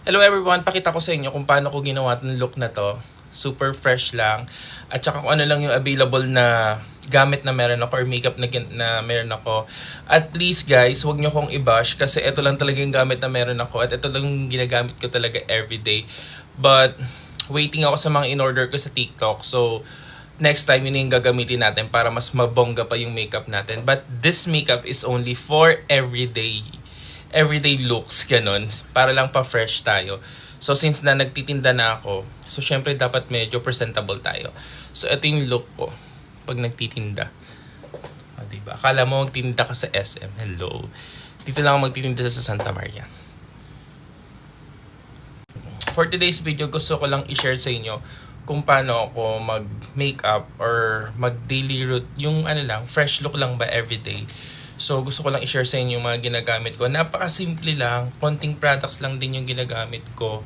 Hello everyone, pakita ko sa inyo kung paano ko ginawa itong look na to. Super fresh lang. At saka kung ano lang yung available na gamit na meron ako or makeup na meron ako. At least guys, huwag nyo kong i-bash kasi ito lang talaga yung gamit na meron ako at ito lang yung ginagamit ko talaga everyday. But waiting ako sa mga in-order ko sa TikTok. So next time yun yung gagamitin natin para mas mabongga pa yung makeup natin. But this makeup is only for everyday looks, ganun, para lang pa-fresh tayo. So since na nagtitinda na ako, so syempre dapat medyo presentable tayo. So ito yung look ko pag nagtitinda. Diba? Akala mo magtitinda ka sa SM. Hello. Dito lang ako magtitinda sa Santa Maria. For today's video, gusto ko lang i-share sa inyo kung paano ako mag-makeup or mag-daily route. Yung ano lang, fresh look lang ba everyday. So gusto ko lang i-share sa inyo yung mga ginagamit ko. Napaka-simple lang, konting products lang din yung ginagamit ko.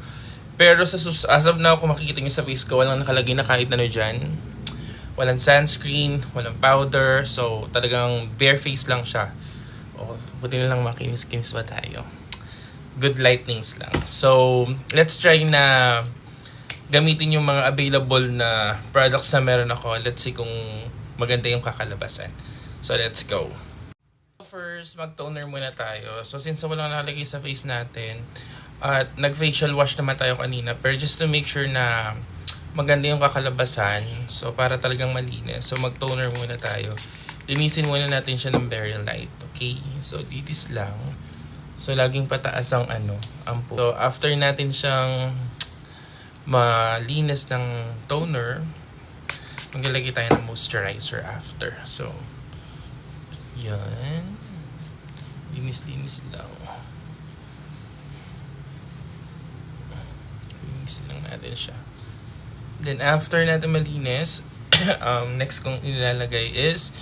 Pero as of now, kung makikita nyo sa face ko, walang nakalagay na kahit ano dyan. Walang sunscreen, walang powder. So talagang bare face lang siya. O, buti na lang makinis-kinis ba tayo. Good lightnings lang. So let's try na gamitin yung mga available na products na meron ako. Let's see kung maganda yung kakalabasan. So let's go. First, mag-toner muna tayo. So since walang nakalagay sa face natin at nag-facial wash naman tayo kanina, pero just to make sure na maganda yung kakalabasan, so para talagang malinis, so mag-toner muna tayo. Linisin muna natin siya ng very light. Okay? So ditis lang. So laging pataas ang ampo. So after natin siyang malinis ng toner, maglalagay tayo ng moisturizer after. So yan. Linis-linis lang. Linis lang natin siya. Then after natin malinis, next kong ilalagay is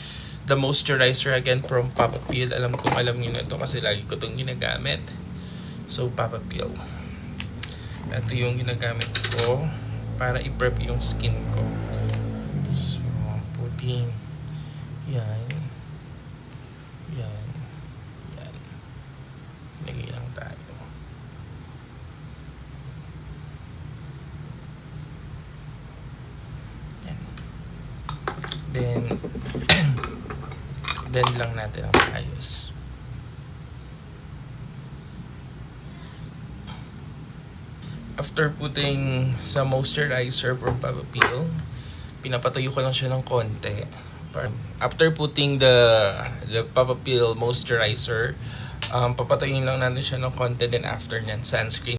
the moisturizer again from Papa Peel. Alam niyo na ito kasi lagi ko itong ginagamit. So Papa Peel. Ito yung ginagamit ko para i-prep yung skin ko. So puting yan. Yan. Yan. Lagay lang tayo. Yan. Then, blend lang natin ang ayos. After putting sa moisturizer from Papa Peel, pinapatuyo ko lang siya ng konti. After putting the Papa Peel moisturizer, papatuyuin lang natin siya ng konti, then after nyan, sunscreen.